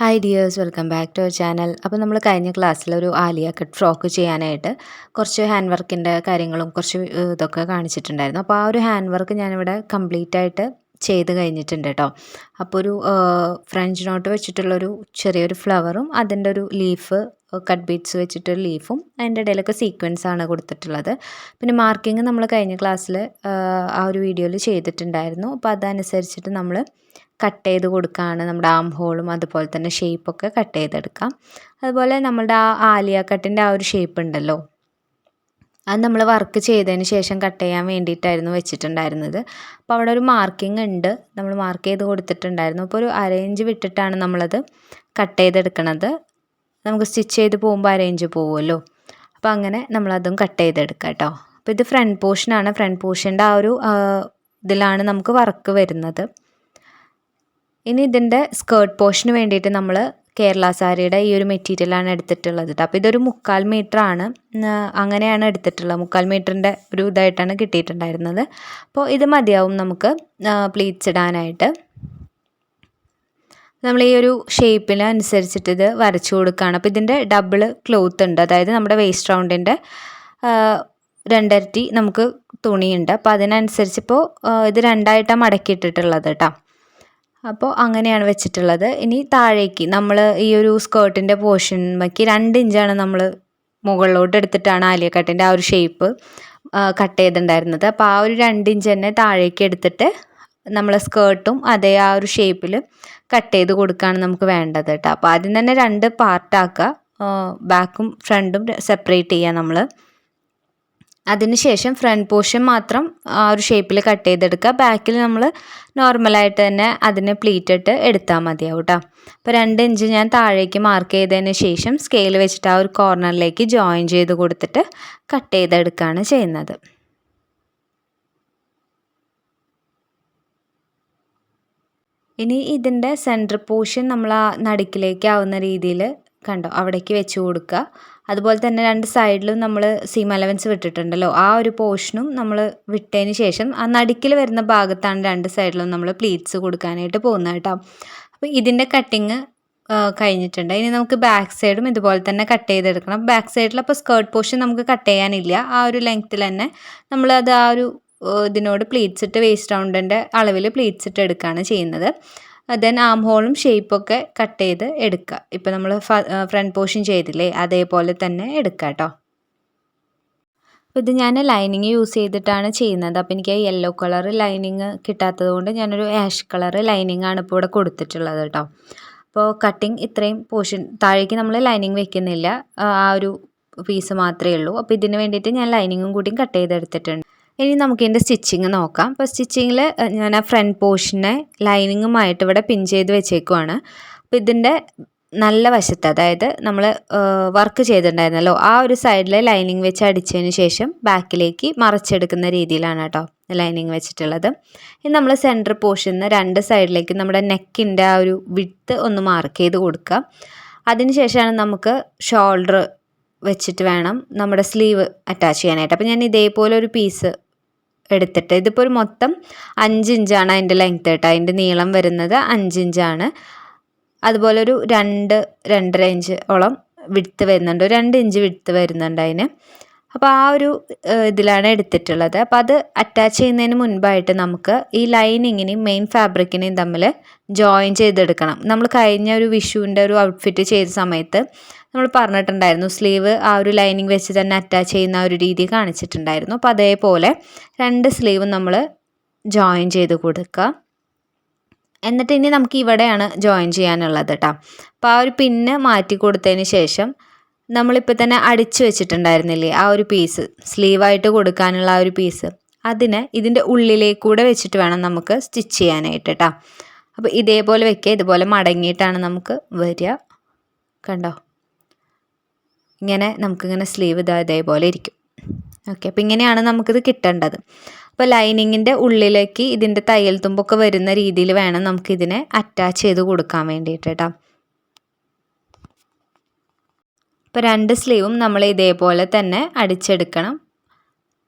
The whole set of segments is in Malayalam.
Hi dears, welcome back to our channel. അപ്പോൾ നമ്മൾ കഴിഞ്ഞ ക്ലാസ്സിൽ ഒരു ആലിയ കട്ട് ഫ്രോക്ക് ചെയ്യാനായിട്ട് കുറച്ച് ഹാൻഡ് വർക്കിൻ്റെ കാര്യങ്ങളും കുറച്ച് ഇതൊക്കെ കാണിച്ചിട്ടുണ്ടായിരുന്നു. അപ്പോൾ ആ ഒരു ഹാൻഡ് വർക്ക് ഞാനിവിടെ കംപ്ലീറ്റ് ആയിട്ട് ചെയ്ത് കഴിഞ്ഞിട്ടുണ്ട് കേട്ടോ. അപ്പോൾ ഒരു ഫ്രഞ്ച് നോട്ട് വെച്ചിട്ടുള്ളൊരു ചെറിയൊരു ഫ്ലവറും അതിൻ്റെ ഒരു ലീഫ് കട്ട് ബീഡ്സ് വെച്ചിട്ടൊരു ലീഫും അതിൻ്റെ ഇടയിലൊക്കെ സീക്വൻസ് ആണ് കൊടുത്തിട്ടുള്ളത്. പിന്നെ മാർക്കിങ് നമ്മൾ കഴിഞ്ഞ ക്ലാസ്സിൽ ആ ഒരു വീഡിയോയിൽ ചെയ്തിട്ടുണ്ടായിരുന്നു. അപ്പോൾ അതനുസരിച്ചിട്ട് നമ്മൾ കട്ട് ചെയ്ത് കൊടുക്കുകയാണ്. നമ്മുടെ ആം ഹോളും അതുപോലെ തന്നെ ഷേപ്പൊക്കെ കട്ട് ചെയ്തെടുക്കാം. അതുപോലെ നമ്മളുടെ ആ ആലിയ കട്ടിൻ്റെ ആ ഒരു ഷേപ്പ് ഉണ്ടല്ലോ, അത് നമ്മൾ വർക്ക് ചെയ്തതിന് ശേഷം കട്ട് ചെയ്യാൻ വേണ്ടിയിട്ടായിരുന്നു വെച്ചിട്ടുണ്ടായിരുന്നത്. അപ്പോൾ അവിടെ ഒരു മാർക്കിംഗ് ഉണ്ട്, നമ്മൾ മാർക്ക് ചെയ്ത് കൊടുത്തിട്ടുണ്ടായിരുന്നു. അപ്പോൾ ഒരു അരയിഞ്ച് വിട്ടിട്ടാണ് നമ്മളത് കട്ട് ചെയ്തെടുക്കണത്. നമുക്ക് സ്റ്റിച്ച് ചെയ്ത് പോകുമ്പോൾ അരയിഞ്ച് പോകുമല്ലോ, അപ്പോൾ അങ്ങനെ നമ്മളതും കട്ട് ചെയ്തെടുക്കാം കേട്ടോ. അപ്പോൾ ഇത് ഫ്രണ്ട് പോർഷനാണ്. ഫ്രണ്ട് പോർഷൻ്റെ ആ ഒരു ഇതിലാണ് നമുക്ക് വർക്ക് വരുന്നത്. ഇനി ഇതിൻ്റെ സ്കേർട്ട് പോർഷന് വേണ്ടിയിട്ട് നമ്മൾ കേരള സാരിയുടെ ഈ ഒരു മെറ്റീരിയലാണ് എടുത്തിട്ടുള്ളത് കേട്ടോ. അപ്പോൾ ഇതൊരു 3/4 മീറ്ററാണ്, അങ്ങനെയാണ് എടുത്തിട്ടുള്ളത്. 3/4 മീറ്ററിൻ്റെ ഒരു ഇതായിട്ടാണ് കിട്ടിയിട്ടുണ്ടായിരുന്നത്. അപ്പോൾ ഇത് മതിയാവും നമുക്ക് പ്ലീറ്റ്സ് ഇടാനായിട്ട്. നമ്മൾ ഈ ഒരു ഷേപ്പിന് അനുസരിച്ചിട്ട് ഇത് വരച്ചു കൊടുക്കുകയാണ്. അപ്പോൾ ഇതിൻ്റെ ഡബിൾ ക്ലോത്ത് ഉണ്ട്, അതായത് നമ്മുടെ വേസ്റ്റ് റൗണ്ടിൻ്റെ 2 ഇരട്ടി നമുക്ക് തുണിയുണ്ട്. അപ്പോൾ അതിനനുസരിച്ച് ഇപ്പോൾ ഇത് 2ആയിട്ടാണ് മടക്കിയിട്ടിട്ടുള്ളത് കേട്ടോ. അപ്പോൾ അങ്ങനെയാണ് വെച്ചിട്ടുള്ളത്. ഇനി താഴേക്ക് നമ്മൾ ഈ ഒരു സ്കേർട്ടിൻ്റെ പോർഷനിലേക്ക് 2 ഇഞ്ചാണ് നമ്മൾ മുകളിലോട്ട് എടുത്തിട്ടാണ് ആലിയ കട്ടിൻ്റെ ആ ഒരു ഷേപ്പ് കട്ട് ചെയ്തിട്ടുണ്ടായിരുന്നത്. അപ്പോൾ ആ ഒരു 2 ഇഞ്ച് തന്നെ താഴേക്ക് എടുത്തിട്ട് നമ്മൾ സ്കേർട്ടും അതേ ആ ഒരു ഷേപ്പിൽ കട്ട് ചെയ്ത് കൊടുക്കുകയാണ് നമുക്ക് വേണ്ടത് കേട്ടോ. അപ്പോൾ ആദ്യം തന്നെ 2 പാർട്ടാക്കുക, ബാക്കും ഫ്രണ്ടും സെപ്പറേറ്റ് ചെയ്യുക നമ്മൾ. അതിനുശേഷം ഫ്രണ്ട് പോർഷൻ മാത്രം ആ ഒരു ഷേപ്പിൽ കട്ട് ചെയ്തെടുക്കുക. ബാക്കിൽ നമ്മൾ നോർമലായിട്ട് തന്നെ അതിനെ പ്ലീറ്റ് ഇട്ട് എടുത്താൽ മതിയാവും കേട്ടോ. അപ്പോൾ 2 ഇഞ്ച് ഞാൻ താഴേക്ക് മാർക്ക് ചെയ്തതിന് ശേഷം സ്കെയിൽ വെച്ചിട്ട് ആ ഒരു കോർണറിലേക്ക് ജോയിൻ ചെയ്ത് കൊടുത്തിട്ട് കട്ട് ചെയ്തെടുക്കുകയാണ് ചെയ്യുന്നത്. ഇനി ഇതിൻ്റെ സെൻറ്റർ പോർഷൻ നമ്മൾ ആ നടുക്കിലേക്ക് ആവുന്ന രീതിയിൽ കണ്ടോ അവിടേക്ക് വെച്ച് കൊടുക്കുക. അതുപോലെ തന്നെ 2 സൈഡിലും നമ്മൾ സീം അലവൻസ് വിട്ടിട്ടുണ്ടല്ലോ, ആ ഒരു പോർഷനും നമ്മൾ വിട്ടതിന് ശേഷം ആ നടുക്കിൽ വരുന്ന ഭാഗത്താണ് 2 സൈഡിലും നമ്മൾ പ്ലീറ്റ്സ് കൊടുക്കാനായിട്ട് പോകുന്നത് കേട്ടോ. അപ്പോൾ ഇതിൻ്റെ കട്ടിങ് കഴിഞ്ഞിട്ടുണ്ട്. ഇനി നമുക്ക് ബാക്ക് സൈഡും ഇതുപോലെ തന്നെ കട്ട് ചെയ്തെടുക്കണം. ബാക്ക് സൈഡിൽ അപ്പോൾ സ്കേർട്ട് പോർഷൻ നമുക്ക് കട്ട് ചെയ്യാനില്ല, ആ ഒരു ലെങ്ത്തിൽ തന്നെ നമ്മളത് ആ ഒരു ഇതിനോട് പ്ലീറ്റ്സ് ഇട്ട് വേസ്റ്റ് റൗണ്ടിൻ്റെ അളവിൽ പ്ലീറ്റ്സ് ഇട്ട് എടുക്കുകയാണ് ചെയ്യുന്നത്. ദെൻ ആം ഹോളും ഷേപ്പൊക്കെ കട്ട് ചെയ്ത് എടുക്കുക. ഇപ്പോൾ നമ്മൾ ഫ്രണ്ട് പോർഷൻ ചെയ്തില്ലേ, അതേപോലെ തന്നെ എടുക്കുക കേട്ടോ. അപ്പോൾ ഇത് ഞാൻ ലൈനിങ് യൂസ് ചെയ്തിട്ടാണ് ചെയ്യുന്നത്. അപ്പോൾ എനിക്ക് യെല്ലോ കളർ ലൈനിങ് കിട്ടാത്തത് കൊണ്ട് ഞാനൊരു ആഷ് കളർ ലൈനിങ് ആണ് ഇപ്പോൾ ഇവിടെ കൊടുത്തിട്ടുള്ളത് കേട്ടോ. അപ്പോൾ കട്ടിങ് ഇത്രയും പോർഷൻ താഴേക്ക് നമ്മൾ ലൈനിങ് വെക്കുന്നില്ല, ആ ഒരു പീസ് മാത്രമേ ഉള്ളൂ. അപ്പോൾ ഇതിന് വേണ്ടിയിട്ട് ഞാൻ ലൈനിങ്ങും കൂടി കട്ട് ചെയ്തെടുത്തിട്ടുണ്ട്. ഇനി നമുക്ക് ഇതിൻ്റെ സ്റ്റിച്ചിങ് നോക്കാം. അപ്പോൾ സ്റ്റിച്ചിങ്ങിൽ ഞാൻ ആ ഫ്രണ്ട് പോർഷനെ ലൈനിങ്ങുമായിട്ട് ഇവിടെ പിൻ ചെയ്ത് വെച്ചേക്കുവാണ്. അപ്പോൾ ഇതിൻ്റെ നല്ല വശത്ത്, അതായത് നമ്മൾ വർക്ക് ചെയ്തിട്ടുണ്ടായിരുന്നല്ലോ, ആ ഒരു സൈഡിൽ ലൈനിങ് വെച്ച് അടിച്ചതിന് ശേഷം ബാക്കിലേക്ക് മറച്ചെടുക്കുന്ന രീതിയിലാണ് കേട്ടോ ലൈനിങ് വെച്ചിട്ടുള്ളത്. ഇനി നമ്മൾ സെൻറ്റർ പോർഷനിൽ 2 സൈഡിലേക്ക് നമ്മുടെ നെക്കിൻ്റെ ആ ഒരു വിഡ്ത്ത് ഒന്ന് മാർക്ക് ചെയ്ത് കൊടുക്കുക. അതിന് ശേഷമാണ് നമുക്ക് ഷോൾഡർ വെച്ചിട്ട് വേണം നമ്മുടെ സ്ലീവ് അറ്റാച്ച് ചെയ്യാനായിട്ട്. അപ്പോൾ ഞാൻ ഇതേപോലെ ഒരു പീസ് എടുത്തിട്ട്, ഇതിപ്പോൾ ഒരു മൊത്തം 5 ഇഞ്ചാണ് അതിൻ്റെ ലെങ്ത്ത് കേട്ടോ, അതിൻ്റെ നീളം വരുന്നത് 5 ഇഞ്ചാണ്. അതുപോലെ ഒരു 2-2.5 ഇഞ്ചോളം വിഡ്ത്ത് വരുന്നുണ്ട്, 2 ഇഞ്ച് വിഡ്ത്ത് വരുന്നുണ്ട് അതിന്. അപ്പോൾ ആ ഒരു ഇതിലാണ് എടുത്തിട്ടുള്ളത്. അപ്പോൾ അത് അറ്റാച്ച് ചെയ്യുന്നതിന് മുൻപായിട്ട് നമുക്ക് ഈ ലൈനിങ്ങിനെയും മെയിൻ ഫാബ്രിക്കിനെയും തമ്മിൽ ജോയിൻ ചെയ്തെടുക്കണം. നമ്മൾ കഴിഞ്ഞ ഒരു വിഷുവിൻ്റെ ഒരു ഔട്ട്ഫിറ്റ് ചെയ്ത സമയത്ത് നമ്മൾ പറഞ്ഞിട്ടുണ്ടായിരുന്നു, സ്ലീവ് ആ ഒരു ലൈനിങ് വെച്ച് തന്നെ അറ്റാച്ച് ചെയ്യുന്ന ഒരു രീതി കാണിച്ചിട്ടുണ്ടായിരുന്നു. അപ്പോൾ അതേപോലെ 2 സ്ലീവും നമ്മൾ ജോയിൻ ചെയ്ത് കൊടുക്കുക. എന്നിട്ട് ഇനി നമുക്ക് ഇവിടെയാണ് ജോയിൻ ചെയ്യാനുള്ളത് കേട്ടോ. അപ്പോൾ ആ ഒരു പിന്ന് മാറ്റി കൊടുത്തതിന് ശേഷം നമ്മളിപ്പോൾ തന്നെ അടിച്ചു വെച്ചിട്ടുണ്ടായിരുന്നില്ലേ ആ ഒരു പീസ്, സ്ലീവായിട്ട് കൊടുക്കാനുള്ള ആ ഒരു പീസ്, അതിനെ ഇതിൻ്റെ ഉള്ളിലേക്കൂടെ വെച്ചിട്ട് വേണം നമുക്ക് സ്റ്റിച്ച് ചെയ്യാനായിട്ട് കേട്ടോ. അപ്പോൾ ഇതേപോലെ വെക്കുക, ഇതുപോലെ മടങ്ങിയിട്ടാണ് നമുക്ക് വരിക. കണ്ടോ, ഇങ്ങനെ നമുക്കിങ്ങനെ സ്ലീവ് ഇതേപോലെ ഇരിക്കും. ഓക്കെ, അപ്പോൾ ഇങ്ങനെയാണ് നമുക്കിത് കിട്ടേണ്ടത്. അപ്പോൾ ലൈനിങ്ങിൻ്റെ ഉള്ളിലേക്ക് ഇതിൻ്റെ തയ്യൽ തുമ്പൊക്കെ വരുന്ന രീതിയിൽ വേണം നമുക്കിതിനെ അറ്റാച്ച് ചെയ്ത് കൊടുക്കാൻ വേണ്ടിയിട്ട് കേട്ടോ. ഇപ്പോൾ 2 സ്ലീവും നമ്മൾ ഇതേപോലെ തന്നെ അടിച്ചെടുക്കണം.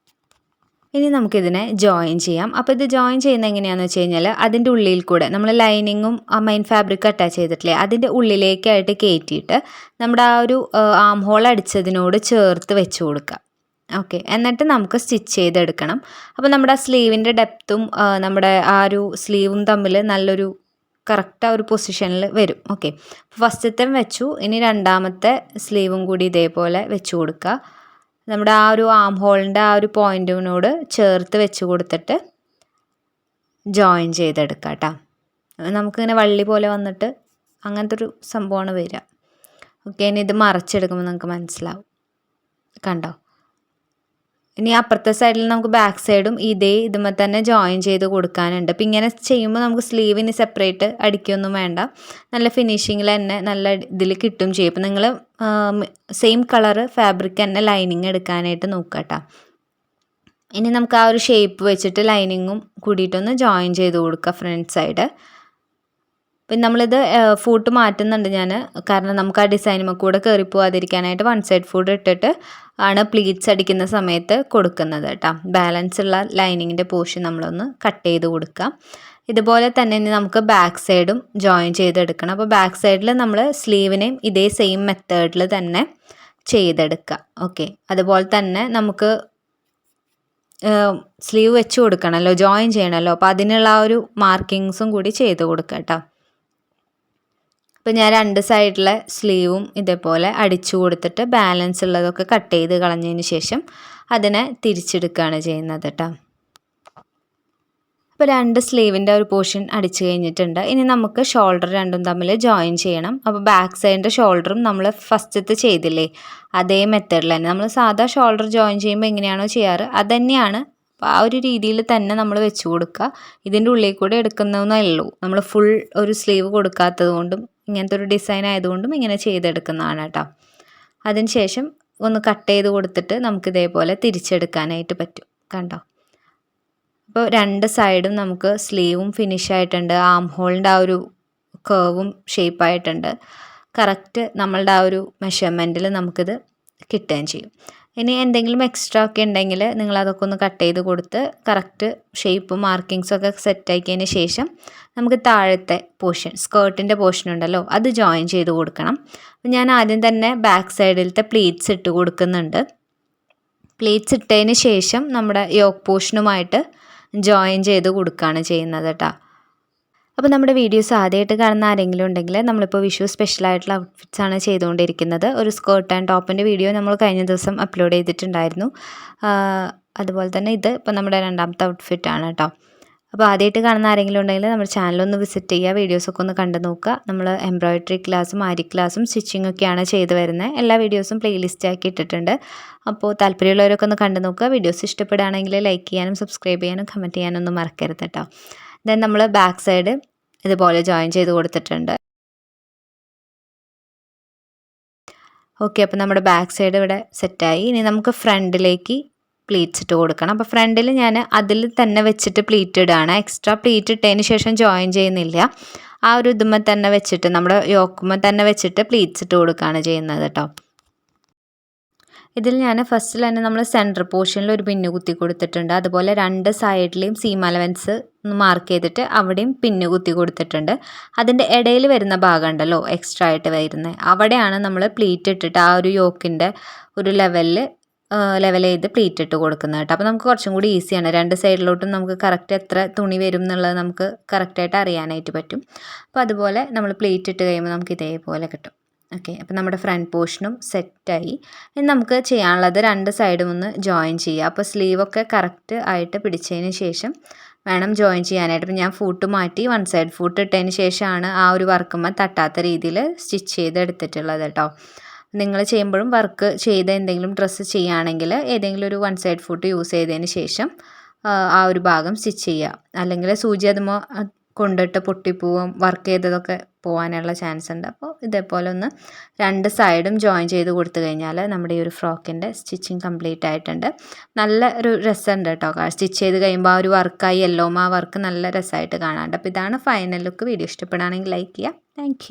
ഇനി നമുക്കിതിനെ ജോയിൻ ചെയ്യാം. അപ്പോൾ ഇത് ജോയിൻ ചെയ്യുന്നത് എങ്ങനെയാണെന്ന് വെച്ച് കഴിഞ്ഞാൽ അതിൻ്റെ ഉള്ളിൽ കൂടെ നമ്മൾ ലൈനിങ്ങും ആ മെയിൻ ഫാബ്രിക് അറ്റാച്ച് ചെയ്തിട്ടില്ലേ അതിൻ്റെ ഉള്ളിലേക്കായിട്ട് കയറ്റിയിട്ട് നമ്മുടെ ആ ഒരു ആം ഹോൾ അടിച്ചതിനോട് ചേർത്ത് വെച്ച് കൊടുക്കുക. ഓക്കെ, എന്നിട്ട് നമുക്ക് സ്റ്റിച്ച് ചെയ്തെടുക്കണം. അപ്പോൾ നമ്മുടെ ആ സ്ലീവിൻ്റെ ഡെപ്തും നമ്മുടെ ആ ഒരു സ്ലീവും തമ്മിൽ നല്ലൊരു കറക്റ്റ് ആ ഒരു പൊസിഷനിൽ വരും. ഓക്കെ, ഫസ്റ്റത്തെ വെച്ചു. ഇനി രണ്ടാമത്തെ സ്ലീവും കൂടി ഇതേപോലെ വെച്ച് കൊടുക്കുക. നമ്മുടെ ആ ഒരു ആം ഹോളിൻ്റെ ആ ഒരു പോയിൻറ്റിനോട് ചേർത്ത് വെച്ച് കൊടുത്തിട്ട് ജോയിൻ ചെയ്തെടുക്കുക കേട്ടോ. നമുക്കിങ്ങനെ വള്ളി പോലെ വന്നിട്ട് അങ്ങനത്തെ ഒരു സംഭവമാണ് വരിക. ഓക്കെ, ഇനി ഇത് മറച്ചെടുക്കുമ്പോൾ നമുക്ക് മനസ്സിലാവും. കണ്ടോ? ഇനി അപ്പുറത്തെ സൈഡിൽ നമുക്ക് ബാക്ക് സൈഡും ഇതുമ്മേ തന്നെ ജോയിൻ ചെയ്ത് കൊടുക്കാനുണ്ട്. അപ്പോൾ ഇങ്ങനെ ചെയ്യുമ്പോൾ നമുക്ക് സ്ലീവിന് സെപ്പറേറ്റ് അടിക്കൊന്നും വേണ്ട, നല്ല ഫിനിഷിങ്ങിൽ തന്നെ നല്ല ഇതിൽ കിട്ടും ചെയ്യും. അപ്പോൾ നിങ്ങൾ സെയിം കളറ് ഫാബ്രിക് തന്നെ ലൈനിങ് എടുക്കാനായിട്ട് നോക്കുക കേട്ടോ. ഇനി നമുക്ക് ആ ഒരു ഷേപ്പ് വെച്ചിട്ട് ലൈനിങ്ങും കൂടിയിട്ടൊന്ന് ജോയിൻ ചെയ്ത് കൊടുക്കുക ഫ്രണ്ട് സൈഡ്. പിന്നെ നമ്മളിത് ഫൂട്ട് മാറ്റുന്നുണ്ട് ഞാൻ, കാരണം നമുക്ക് ആ ഡിസൈനുമ്പോൾ കൂടെ കയറി പോകാതിരിക്കാനായിട്ട് വൺ സൈഡ് ഫൂട്ട് ഇട്ടിട്ട് ആണ് പ്ലീറ്റ്സ് അടിക്കുന്ന സമയത്ത് കൊടുക്കുന്നത് കേട്ടോ. ബാലൻസ് ഉള്ള ലൈനിങ്ങിൻ്റെ പോർഷൻ നമ്മളൊന്ന് കട്ട് ചെയ്ത് കൊടുക്കുക. ഇതുപോലെ തന്നെ ഇനി നമുക്ക് ബാക്ക് സൈഡും ജോയിൻ ചെയ്തെടുക്കണം. അപ്പോൾ ബാക്ക് സൈഡിൽ നമ്മൾ സ്ലീവിനെയും ഇതേ സെയിം മെത്തേഡിൽ തന്നെ ചെയ്തെടുക്കുക. ഓക്കെ, അതുപോലെ തന്നെ നമുക്ക് സ്ലീവ് വെച്ച് കൊടുക്കണമല്ലോ, ജോയിൻ ചെയ്യണമല്ലോ, അപ്പോൾ അതിനുള്ള ആ ഒരു മാർക്കിങ്സും കൂടി ചെയ്ത് കൊടുക്കുക കേട്ടോ. അപ്പോൾ ഞാൻ രണ്ട് സൈഡിലെ സ്ലീവും ഇതേപോലെ അടിച്ചു കൊടുത്തിട്ട് ബാലൻസ് ഉള്ളതൊക്കെ കട്ട് ചെയ്ത് കളഞ്ഞതിന് ശേഷം അതിനെ തിരിച്ചെടുക്കുകയാണ് ചെയ്യുന്നത് കേട്ടോ. അപ്പോൾ രണ്ട് സ്ലീവിൻ്റെ ഒരു പോർഷൻ അടിച്ചു കഴിഞ്ഞിട്ടുണ്ട്. ഇനി നമുക്ക് ഷോൾഡർ രണ്ടും തമ്മിൽ ജോയിൻ ചെയ്യണം. അപ്പോൾ ബാക്ക് സൈഡിൻ്റെ ഷോൾഡറും നമ്മൾ ഫസ്റ്റത്തെ ചെയ്തില്ലേ അതേ മെത്തേഡിൽ തന്നെ നമ്മൾ സാധാ ഷോൾഡർ ജോയിൻ ചെയ്യുമ്പോൾ എങ്ങനെയാണോ ചെയ്യാറ് അത് തന്നെയാണ്. അപ്പോൾ ആ ഒരു രീതിയിൽ തന്നെ നമ്മൾ വെച്ച് കൊടുക്കുക. ഇതിൻ്റെ ഉള്ളിൽ കൂടെ എടുക്കുന്നതെന്നേ ഉള്ളൂ, നമ്മൾ ഫുൾ ഒരു സ്ലീവ് കൊടുക്കാത്തത് കൊണ്ടും ഇങ്ങനത്തെ ഒരു ഡിസൈൻ ആയതുകൊണ്ടും ഇങ്ങനെ ചെയ്തെടുക്കുന്നതാണ് കേട്ടോ. അതിന് ശേഷം ഒന്ന് കട്ട് ചെയ്ത് കൊടുത്തിട്ട് നമുക്ക് ഇതേപോലെ തിരിച്ചെടുക്കാനായിട്ട് പറ്റും. കണ്ടോ? അപ്പോൾ രണ്ട് സൈഡും നമുക്ക് സ്ലീവും ഫിനിഷ് ആയിട്ടുണ്ട്, ആം ഹോളിൻ്റെ ആ ഒരു കർവും ഷേപ്പായിട്ടുണ്ട്. കറക്റ്റ് നമ്മളുടെ ആ ഒരു മെഷർമെൻറ്റിൽ നമുക്കിത് കിട്ടുകയും ചെയ്യും. ഇനി എന്തെങ്കിലും എക്സ്ട്രാ ഒക്കെ ഉണ്ടെങ്കിൽ നിങ്ങളതൊക്കെ ഒന്ന് കട്ട് ചെയ്ത് കൊടുത്ത് കറക്റ്റ് ഷേപ്പും മാർക്കിങ്സും ഒക്കെ സെറ്റാക്കിയതിന് ശേഷം നമുക്ക് താഴത്തെ പോർഷൻ സ്കേർട്ടിൻ്റെ പോർഷൻ ഉണ്ടല്ലോ അത് ജോയിൻ ചെയ്ത് കൊടുക്കണം. അപ്പോൾ ഞാൻ ആദ്യം തന്നെ ബാക്ക് സൈഡിലത്തെ പ്ലീറ്റ്സ് ഇട്ട് കൊടുക്കുന്നുണ്ട്. പ്ലീറ്റ്സ് ഇട്ടതിന് ശേഷം നമ്മുടെ യോക്ക് പോർഷനുമായിട്ട് ജോയിൻ ചെയ്ത് കൊടുക്കുകയാണ് ചെയ്യുന്നത് കേട്ടോ. അപ്പോൾ നമ്മുടെ വീഡിയോസ് ആദ്യമായിട്ട് കാണുന്ന ആരെങ്കിലും ഉണ്ടെങ്കിൽ നമ്മളിപ്പോൾ വിഷു സ്പെഷ്യലായിട്ടുള്ള ഔട്ട്ഫിറ്റ്സാണ് ചെയ്തുകൊണ്ടിരിക്കുന്നത്. ഒരു സ്കേർട്ട് ആൻഡ് ടോപ്പിൻ്റെ വീഡിയോ നമ്മൾ കഴിഞ്ഞ ദിവസം അപ്ലോഡ് ചെയ്തിട്ടുണ്ടായിരുന്നു. അതുപോലെ തന്നെ ഇത് ഇപ്പോൾ നമ്മുടെ രണ്ടാമത്തെ ഔട്ട്ഫിറ്റാണ് കേട്ടോ. അപ്പോൾ ആദ്യമായിട്ട് കാണുന്ന ആരെങ്കിലും ഉണ്ടെങ്കിൽ നമ്മുടെ ചാനലൊന്ന് വിസിറ്റ് ചെയ്യുക, വീഡിയോസൊക്കെ ഒന്ന് കണ്ടു നോക്കുക. നമ്മൾ എംബ്രോയ്ഡറി ക്ലാസ്സും ആരി ക്ലാസ്സും സ്റ്റിച്ചിങ് ഒക്കെയാണ് ചെയ്ത് വരുന്നത്. എല്ലാ വീഡിയോസും പ്ലേലിസ്റ്റ് ആക്കി ഇട്ടിട്ടുണ്ട്. അപ്പോൾ താല്പര്യമുള്ളവരൊക്കെ ഒന്ന് കണ്ടു നോക്കുക. വീഡിയോസ് ഇഷ്ടപ്പെടുകയാണെങ്കിൽ ലൈക്ക് ചെയ്യാനും സബ്സ്ക്രൈബ് ചെയ്യാനും കമൻറ്റ് ചെയ്യാനും ഒന്നും മറക്കരുത് കേട്ടോ. ദെൻ നമ്മൾ ബാക്ക് സൈഡ് ഇതുപോലെ ജോയിൻ ചെയ്ത് കൊടുത്തിട്ടുണ്ട്. ഓക്കെ, അപ്പോൾ നമ്മുടെ ബാക്ക് സൈഡ് ഇവിടെ സെറ്റായി. ഇനി നമുക്ക് ഫ്രണ്ടിലേക്ക് പ്ലീറ്റ്സ് ഇട്ട് കൊടുക്കണം. അപ്പോൾ ഫ്രണ്ടിൽ ഞാൻ അതിൽ തന്നെ വെച്ചിട്ട് പ്ലീറ്റ് ഇടുകയാണ്. എക്സ്ട്രാ പ്ലീറ്റ് ഇട്ടതിന് ശേഷം ജോയിൻ ചെയ്യുന്നില്ല. ആ ഒരു ഇതുമ്മ തന്നെ വെച്ചിട്ട് നമ്മുടെ യോക്കുമ്മ തന്നെ വെച്ചിട്ട് പ്ലീറ്റ്സ് ഇട്ട് കൊടുക്കുകയാണ് ചെയ്യുന്നത് കേട്ടോ. ഇതിൽ ഞാൻ ഫസ്റ്റിൽ തന്നെ നമ്മൾ സെൻറ്റർ പോർഷനിൽ ഒരു പിന്ന് കുത്തി കൊടുത്തിട്ടുണ്ട്. അതുപോലെ രണ്ട് സൈഡിലെയും സീം അലവൻസ് മാർക്ക് ചെയ്തിട്ട് അവിടെയും പിന്ന് കുത്തി കൊടുത്തിട്ടുണ്ട്. അതിൻ്റെ ഇടയിൽ വരുന്ന ഭാഗം ഉണ്ടല്ലോ എക്സ്ട്രാ ആയിട്ട് വരുന്നത്, അവിടെയാണ് നമ്മൾ പ്ലീറ്റ് ഇട്ടിട്ട് ആ ഒരു യോക്കിൻ്റെ ഒരു ലെവൽ ചെയ്ത് പ്ലീറ്റ് ഇട്ട് കൊടുക്കുന്നത് കേട്ടോ. അപ്പോൾ നമുക്ക് കുറച്ചും കൂടി ഈസിയാണ്. രണ്ട് സൈഡിലോട്ടും നമുക്ക് കറക്റ്റ് എത്ര തുണി വരും എന്നുള്ളത് നമുക്ക് കറക്റ്റായിട്ട് അറിയാനായിട്ട് പറ്റും. അപ്പോൾ അതുപോലെ നമ്മൾ പ്ലീറ്റ് ഇട്ട് കഴിയുമ്പോൾ നമുക്ക് ഇതേപോലെ കിട്ടും. ഓക്കെ, അപ്പോൾ നമ്മുടെ ഫ്രണ്ട് പോർഷനും സെറ്റായി. ഇനി നമുക്ക് ചെയ്യാനുള്ളത് രണ്ട് സൈഡും ഒന്ന് ജോയിൻ ചെയ്യുക. അപ്പോൾ സ്ലീവൊക്കെ കറക്റ്റ് ആയിട്ട് പിടിച്ചതിന് ശേഷം വേണം ജോയിൻ ചെയ്യാനായിട്ട്. അപ്പോൾ ഞാൻ ഫൂട്ട് മാറ്റി വൺ സൈഡ് ഫൂട്ട് ഇട്ടതിന് ശേഷമാണ് ആ ഒരു വർക്കുമ്പോൾ തട്ടാത്ത രീതിയിൽ സ്റ്റിച്ച് ചെയ്തെടുത്തിട്ടുള്ളത് കേട്ടോ. നിങ്ങൾ ചെയ്യുമ്പോഴും വർക്ക് ചെയ്ത് എന്തെങ്കിലും ഡ്രസ്സ് ചെയ്യുകയാണെങ്കിൽ ഏതെങ്കിലും ഒരു വൺ സൈഡ് ഫൂട്ട് യൂസ് ചെയ്തതിന് ശേഷം ആ ഒരു ഭാഗം സ്റ്റിച്ച് ചെയ്യുക. അല്ലെങ്കിൽ സൂചി അതുമോ കൊണ്ടിട്ട് പൊട്ടിപ്പോവും, വർക്ക് ചെയ്തതൊക്കെ പോകാനുള്ള ചാൻസ് ഉണ്ട്. അപ്പോൾ ഇതേപോലെ ഒന്ന് രണ്ട് സൈഡും ജോയിൻ ചെയ്ത് കൊടുത്തു കഴിഞ്ഞാൽ നമ്മുടെ ഈ ഒരു ഫ്രോക്കിൻ്റെ സ്റ്റിച്ചിങ് കംപ്ലീറ്റ് ആയിട്ടുണ്ട്. നല്ല ഒരു രസമുണ്ട് കേട്ടോ. സ്റ്റിച്ച് ചെയ്ത് കഴിയുമ്പോൾ ആ ഒരു വർക്കായി യെല്ലോമ വർക്ക് നല്ല രസമായിട്ട് കാണാറുണ്ട്. അപ്പോൾ ഇതാണ് ഫൈനൽ ലുക്ക്. വീഡിയോ ഇഷ്ടപ്പെടുകയാണെങ്കിൽ ലൈക്ക് ചെയ്യുക. താങ്ക്